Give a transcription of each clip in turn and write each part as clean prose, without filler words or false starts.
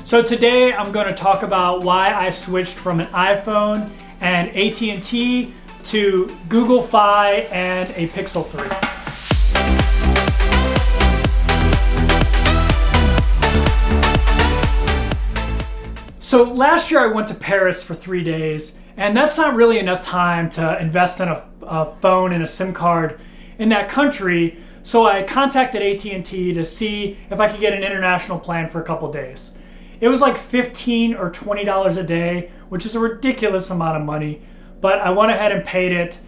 So today I'm going to talk about why I switched from an iPhone and AT&T to Google Fi and a Pixel 3. So last year I went to Paris for 3 days, and that's not really enough time to invest in a phone and a SIM card in that country. So I contacted AT&T to see if I could get an international plan for a couple days. It was like $15 or $20 a day, which is a ridiculous amount of money, but I went ahead and paid it.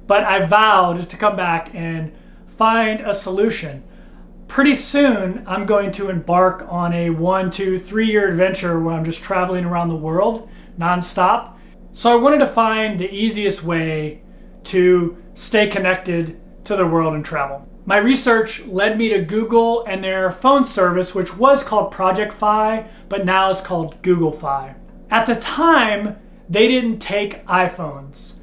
But I vowed to come back and find a solution. Pretty soon, I'm going to embark on a 1, 2, 3-year adventure where I'm just traveling around the world nonstop. So I wanted to find the easiest way to stay connected to the world and travel. My research led me to Google and their phone service, which was called Project Fi, but now is called Google Fi. At the time, they didn't take iPhones.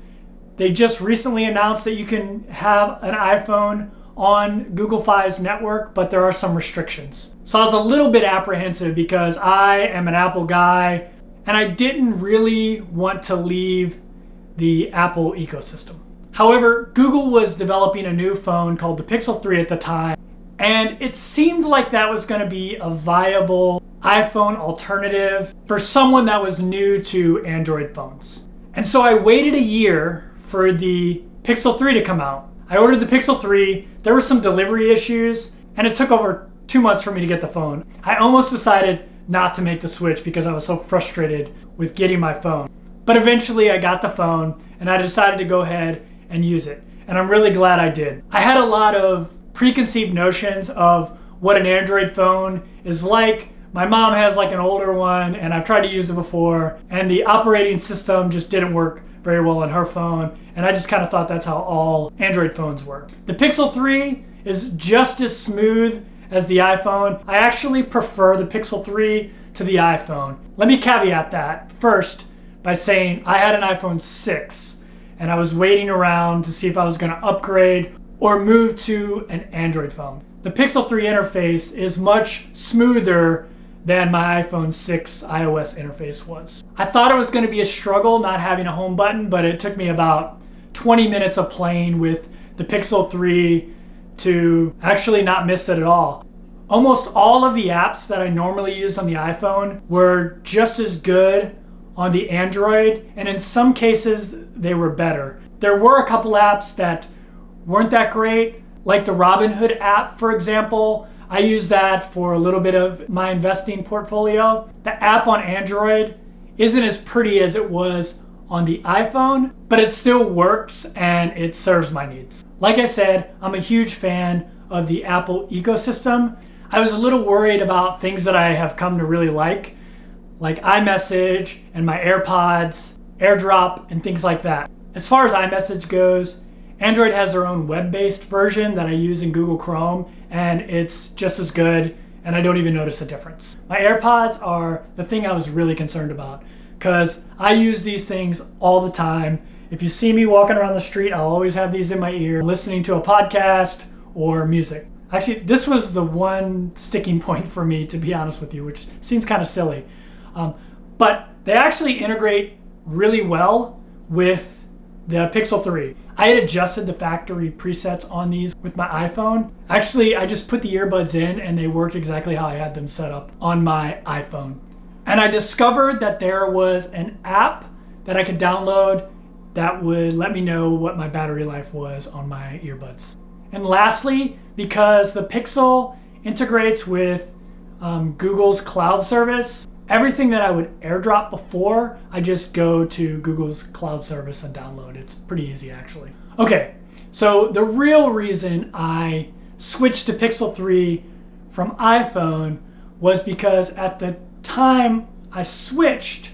They just recently announced that you can have an iPhone on Google Fi's network, but there are some restrictions. So I was a little bit apprehensive because I am an Apple guy and I didn't really want to leave the Apple ecosystem. However, Google was developing a new phone called the Pixel 3 at the time, and it seemed like that was going to be a viable iPhone alternative for someone that was new to Android phones. And so I waited a year for the Pixel 3 to come out. I ordered the Pixel 3, there were some delivery issues, and it took over 2 months for me to get the phone. I almost decided not to make the switch because I was so frustrated with getting my phone. But eventually I got the phone and I decided to go ahead and use it. And I'm really glad I did. I had a lot of preconceived notions of what an Android phone is like. My mom has like an older one and I've tried to use it before, and the operating system just didn't work very well on her phone, and I just kind of thought that's how all Android phones work. The Pixel 3 is just as smooth as the iPhone. I actually prefer the Pixel 3 to the iPhone. Let me caveat that first by saying I had an iPhone 6 and I was waiting around to see if I was going to upgrade or move to an Android phone. The Pixel 3 interface is much smoother than my iPhone 6 iOS interface was. I thought it was going to be a struggle not having a home button, but it took me about 20 minutes of playing with the Pixel 3 to actually not miss it at all. Almost all of the apps that I normally use on the iPhone were just as good on the Android, and in some cases they were better. There were a couple apps that weren't that great, like the Robinhood app, for example. I use that for a little bit of my investing portfolio. The app on Android isn't as pretty as it was on the iPhone, but it still works and it serves my needs. Like I said, I'm a huge fan of the Apple ecosystem. I was a little worried about things that I have come to really like iMessage and my AirPods, AirDrop, and things like that. As far as iMessage goes, Android has their own web-based version that I use in Google Chrome, and it's just as good, and I don't even notice a difference. My AirPods are the thing I was really concerned about, because I use these things all the time. If you see me walking around the street, I'll always have these in my ear, listening to a podcast or music. Actually, this was the one sticking point for me, to be honest with you, which seems kind of silly. But they actually integrate really well with the Pixel 3. I had adjusted the factory presets on these with my iPhone. Actually, I just put the earbuds in and they worked exactly how I had them set up on my iPhone. And I discovered that there was an app that I could download that would let me know what my battery life was on my earbuds. And lastly, because the Pixel integrates with Google's cloud service, everything that I would AirDrop before, I just go to Google's cloud service and download. It's pretty easy, actually. Okay, so the real reason I switched to Pixel 3 from iPhone was because at the time I switched,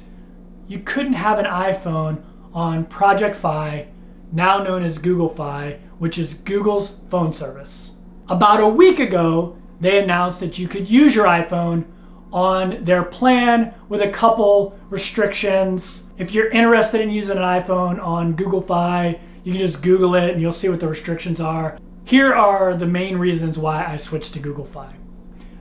you couldn't have an iPhone on Project Fi, now known as Google Fi, which is Google's phone service. About a week ago, they announced that you could use your iPhone on their plan with a couple restrictions. If you're interested in using an iPhone on Google Fi, you can just Google it and you'll see what the restrictions are. Here are the main reasons why I switched to Google Fi.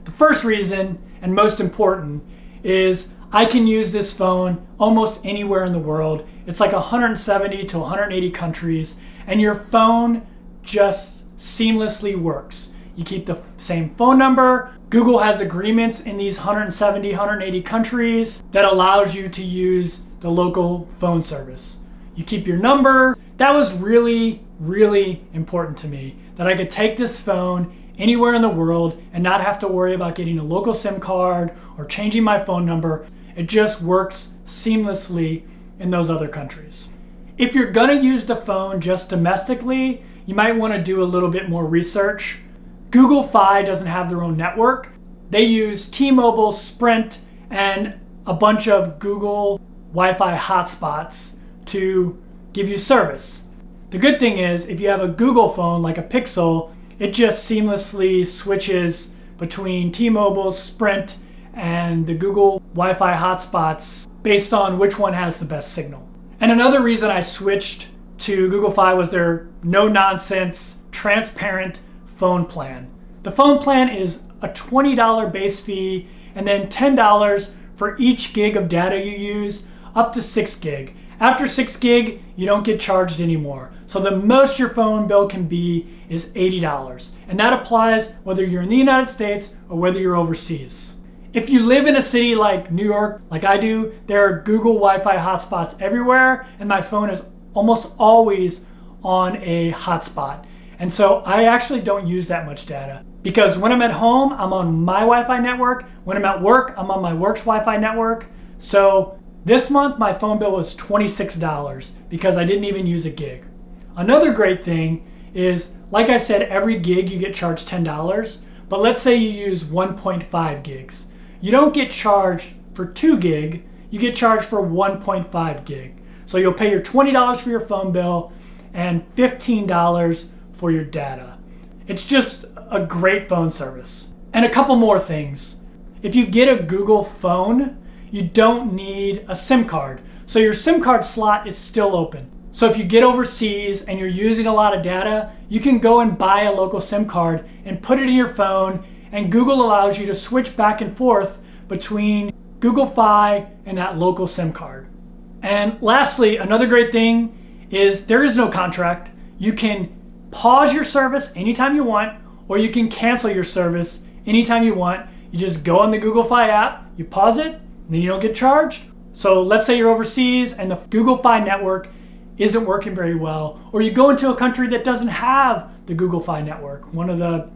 The first reason, and most important, is I can use this phone almost anywhere in the world. It's like 170 to 180 countries, and your phone just seamlessly works. You keep the same phone number. Google has agreements in these 170, 180 countries that allows you to use the local phone service. You keep your number. That was really, really important to me, that I could take this phone anywhere in the world and not have to worry about getting a local SIM card or changing my phone number. It just works seamlessly in those other countries. If you're gonna use the phone just domestically, you might wanna do a little bit more research. Google Fi doesn't have their own network. They use T-Mobile, Sprint, and a bunch of Google Wi-Fi hotspots to give you service. The good thing is, if you have a Google phone like a Pixel, it just seamlessly switches between T-Mobile, Sprint, and the Google Wi-Fi hotspots based on which one has the best signal. And another reason I switched to Google Fi was their no-nonsense, transparent phone plan. The phone plan is a $20 base fee and then $10 for each gig of data you use, up to 6 gig. After 6 gig, you don't get charged anymore. So the most your phone bill can be is $80. And that applies whether you're in the United States or whether you're overseas. If you live in a city like New York, like I do, there are Google Wi-Fi hotspots everywhere, and my phone is almost always on a hotspot. And so I actually don't use that much data, because when I'm at home, I'm on my Wi-Fi network. When I'm at work, I'm on my work's Wi-Fi network. So this month, my phone bill was $26 because I didn't even use a gig. Another great thing is, like I said, every gig you get charged $10, but let's say you use 1.5 gigs. You don't get charged for 2 gig, you get charged for 1.5 gig. So you'll pay your $20 for your phone bill and $15 for your data. It's just a great phone service. And a couple more things. If you get a Google phone, you don't need a SIM card. So your SIM card slot is still open. So if you get overseas and you're using a lot of data, you can go and buy a local SIM card and put it in your phone, and Google allows you to switch back and forth between Google Fi and that local SIM card. And lastly, another great thing is there is no contract. You can pause your service anytime you want, or you can cancel your service anytime you want. You just go on the Google Fi app, you pause it, and then you don't get charged. So let's say you're overseas and the Google Fi network isn't working very well, or you go into a country that doesn't have the Google Fi network, one of the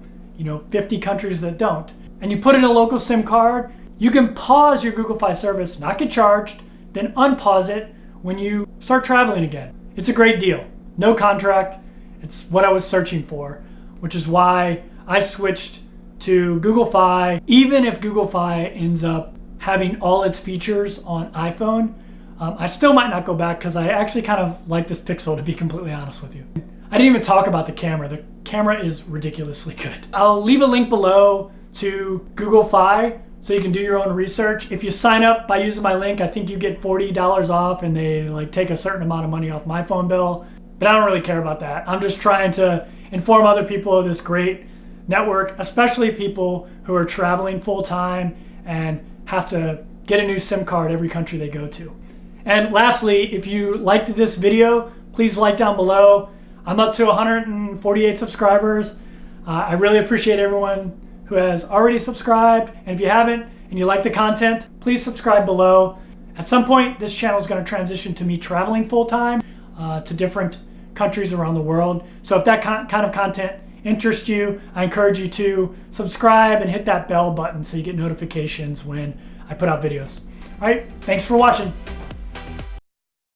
50 countries that don't, and you put in a local SIM card, you can pause your Google Fi service, not get charged, then unpause it when you start traveling again. It's a great deal. No contract. It's what I was searching for, which is why I switched to Google Fi. Even if Google Fi ends up having all its features on iPhone, I still might not go back because I actually kind of like this Pixel, to be completely honest with you. I didn't even talk about the camera. The camera is ridiculously good. I'll leave a link below to Google Fi so you can do your own research. If you sign up by using my link, I think you get $40 off, and they take a certain amount of money off my phone bill. But I don't really care about that. I'm just trying to inform other people of this great network, especially people who are traveling full time and have to get a new SIM card every country they go to. And lastly, if you liked this video, please like down below. I'm up to 148 subscribers. I really appreciate everyone who has already subscribed. And if you haven't and you like the content, please subscribe below. At some point, this channel is going to transition to me traveling full time to different countries around the world. So if that kind of content interests you, I encourage you to subscribe and hit that bell button so you get notifications when I put out videos. All right, thanks for watching.